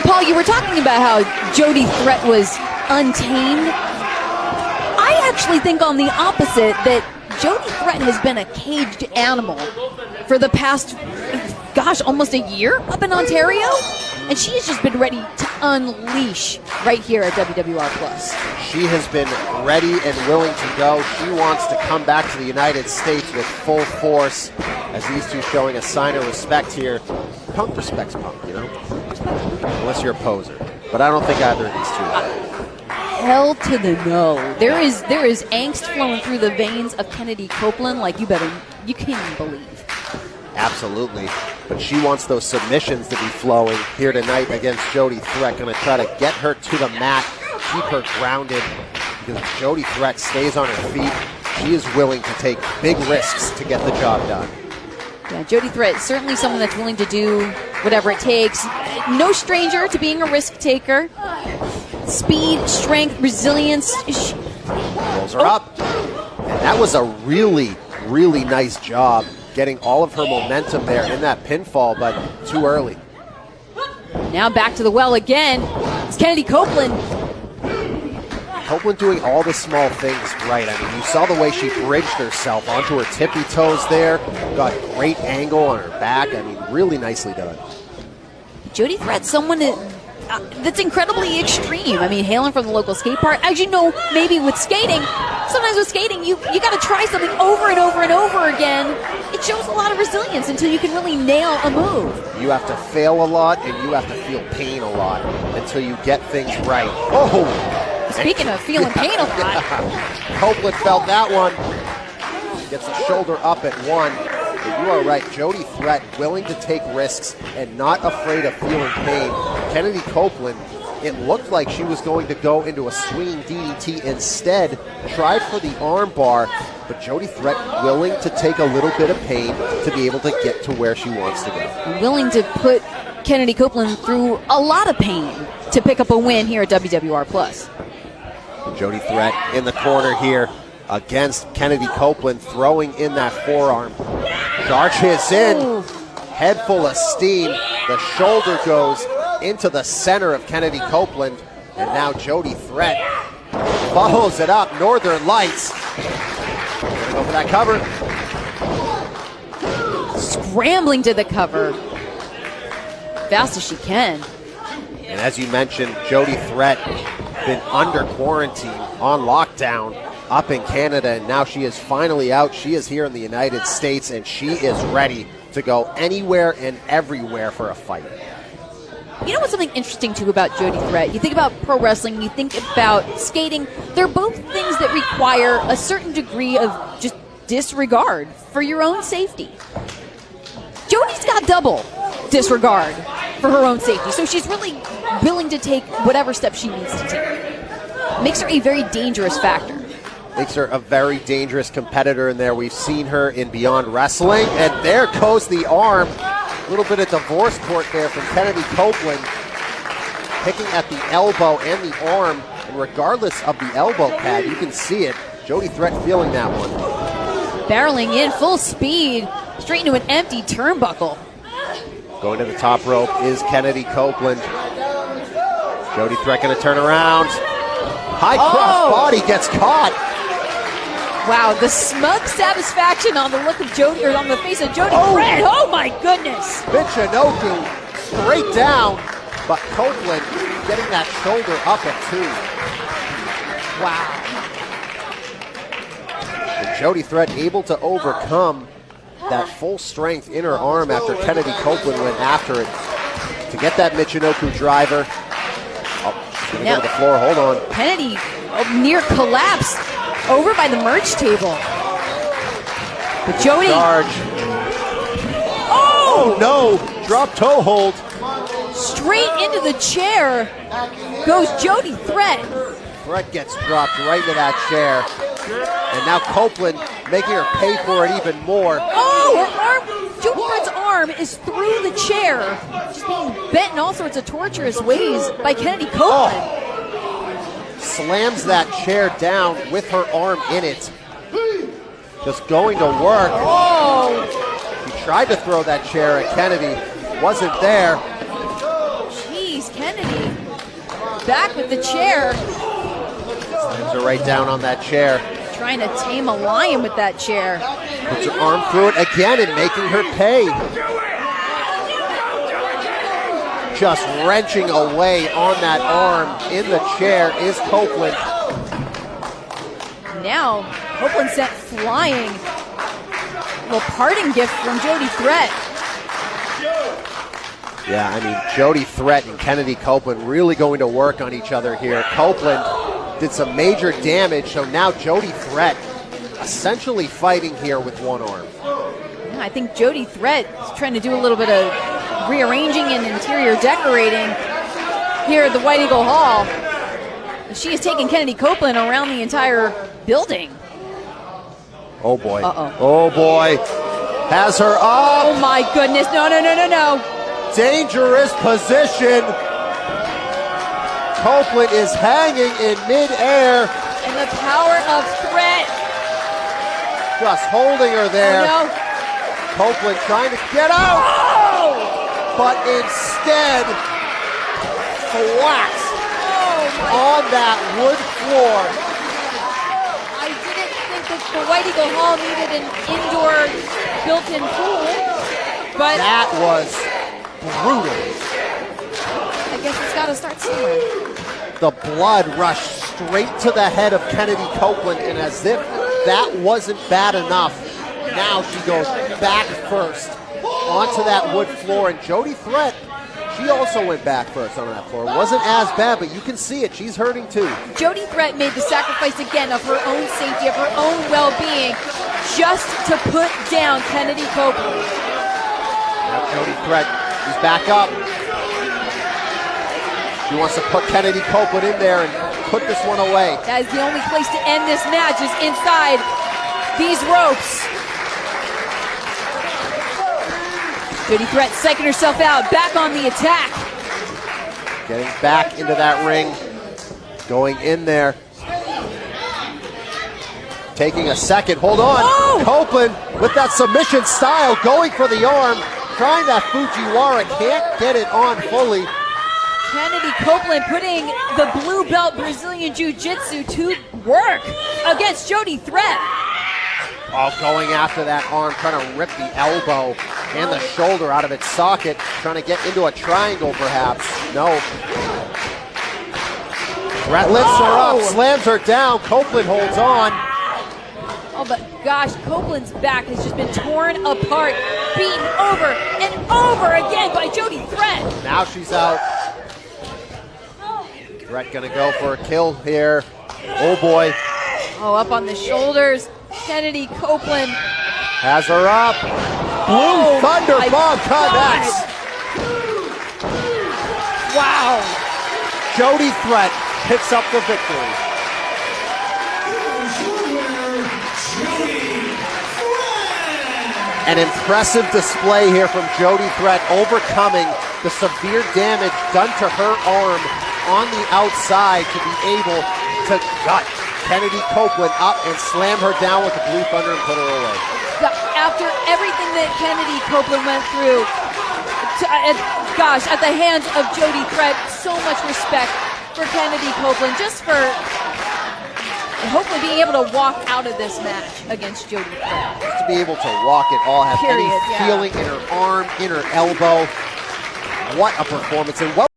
Paul, you were talking about how Jody Threat was untamed. I actually think on the opposite, that Jody Threat has been a caged animal for the past, gosh, almost a year up in Ontario. And she has just been ready to unleash right here at WWR Plus. She has been ready and willing to go. She wants to come back to the United States with full force, as these two showing a sign of respect here. Punk respects Punk, you know? Unless you're a poser. But I don't think either of these two are. Hell to the no. There is angst flowing through the veins of Kennedy Copeland like you can't even believe. Absolutely. But she wants those submissions to be flowing here tonight against Jody Threat. Going to try to get her to the mat, keep her grounded. Because if Jody Threat stays on her feet, she is willing to take big risks to get the job done. Yeah, Jody Threat, certainly someone that's willing to do whatever it takes. No stranger to being a risk taker. Speed, strength, resilience. Rolls her up. And that was a really, really nice job getting all of her momentum there in that pinfall, but too early. Now back to the well again. It's Kennedy Copeland. Copeland doing all the small things right. I mean, you saw the way she bridged herself onto her tippy toes there. Got great angle on her back. I mean, really nicely done. Jody Threat's someone that's incredibly extreme. I mean, hailing from the local skate park. As you know, maybe with skating, sometimes with skating, you got to try something over and over and over again. It shows a lot of resilience until you can really nail a move. You have to fail a lot, and you have to feel pain a lot until you get things right. Oh! Speaking of feeling pain a lot. Copeland felt that one. Gets the shoulder up at one. But you are right, Jody Threat willing to take risks and not afraid of feeling pain. Kennedy Copeland, it looked like she was going to go into a swinging DDT instead. Tried for the arm bar, but Jody Threat willing to take a little bit of pain to be able to get to where she wants to go. Willing to put Kennedy Copeland through a lot of pain to pick up a win here at WWR Plus. Jody Threat in the corner here against Kennedy Copeland, throwing in that forearm. Charges in, head full of steam. The shoulder goes into the center of Kennedy Copeland, and now Jody Threat follows it up. Northern Lights. Gonna go for that cover. Scrambling to the cover. Fast as she can. And as you mentioned, Jody Threat been under quarantine, on lockdown up in Canada, and now she is finally out. She is here in the United States, and she is ready to go anywhere and everywhere for a fight. You know what's something interesting, too, about Jody Threat? You think about pro wrestling, you think about skating. They're both things that require a certain degree of just disregard for your own safety. Jody's got double disregard for her own safety, so she's really willing to take whatever steps she needs to take. Makes her a very dangerous factor. Makes her a very dangerous competitor in there. We've seen her in Beyond Wrestling, and there goes the arm. A little bit of divorce court there from Kennedy Copeland, picking at the elbow and the arm, and regardless of the elbow pad, you can see it. Jody Threat feeling that one. Barreling in full speed, straight into an empty turnbuckle. Going to the top rope is Kennedy Copeland. Jody Threat going to turn around. High cross body gets caught. Wow, the smug satisfaction on the look of Jody, or on the face of Jody Threat. Oh my goodness! Michinoku straight down, but Copeland getting that shoulder up at two. Wow. And Jody Threat able to overcome that full strength in her arm after Kennedy Copeland went after it to get that Michinoku driver. Oh, she's going to go to the floor. Hold on. Kennedy near collapse over by the merch table. But Jody. Charge. Oh no! Drop toe hold. Straight into the chair goes Jody Threat. Threat gets dropped right into that chair. And now Copeland making her pay for it even more. Oh, her arm, Jody Threat's arm is through the chair. She's being bent in all sorts of torturous ways by Kennedy Copeland. Slams that chair down with her arm in it. Just going to work. She tried to throw that chair at Kennedy. Wasn't there. Jeez, Kennedy. back with the chair. Slams her right down on that chair. Trying to tame a lion with that chair. Puts her arm through it again and making her pay. Just wrenching away on that arm in the chair is Copeland. Now, Copeland sent flying. A little parting gift from Jody Threat. Yeah, I mean, Jody Threat and Kennedy Copeland really going to work on each other here. Copeland did some major damage, so now Jody Threat essentially fighting here with one arm. Yeah, I think Jody Threat is trying to do a little bit of rearranging and interior decorating here at the White Eagle Hall. She is taking Kennedy Copeland around the entire building. Oh boy. Uh-oh. Oh boy. Has her up. Oh my goodness. No, no, no, no, no. Dangerous position. Copeland is hanging in midair. And the power of Threat. Just holding her there. Oh, no. Copeland trying to get out. Oh! But instead, flats on that wood floor. I didn't think that the White Eagle Hall needed an indoor built-in pool, but That was brutal. I guess it's got to start somewhere. The blood rushed straight to the head of Kennedy Copeland, and as if that wasn't bad enough, now she goes back first onto that wood floor, and Jody Threat, she also went back first on that floor. It wasn't as bad, but you can see it. She's hurting too. Jody Threat made the sacrifice again of her own safety, of her own well-being, just to put down Kennedy Copeland. Now Jody Threat is back up. She wants to put Kennedy Copeland in there and put this one away. That is the only place to end this match, is inside these ropes. Jody Threat psyching herself out, back on the attack. Getting back into that ring, going in there. Taking a second, hold on. Oh! Copeland with that submission style, going for the arm, trying that Fujiwara, can't get it on fully. Kennedy Copeland putting the blue belt Brazilian Jiu-Jitsu to work against Jody Threat. Oh, going after that arm, trying to rip the elbow and the shoulder out of its socket, trying to get into a triangle perhaps. No. Threat lifts her up, slams her down, Copeland holds on. Oh, but gosh, Copeland's back has just been torn apart, beaten over and over again by Jody Threat. Now she's out. Threat gonna go for a kill here. Oh boy. Oh, up on the shoulders. Kennedy Copeland. Has her up. Blue Thunder my Bomb God. connects. Wow. Jody Threat picks up the victory. An impressive display here from Jody Threat, overcoming the severe damage done to her arm on the outside to be able to gut Kennedy Copeland up and slam her down with the Blue Thunder and put her away. After everything that Kennedy Copeland went through, at the hands of Jody Threat, so much respect for Kennedy Copeland, just for hopefully being able to walk out of this match against Jody Threat. Just to be able to walk at all, have Period, any feeling in her arm, in her elbow. What a performance, and what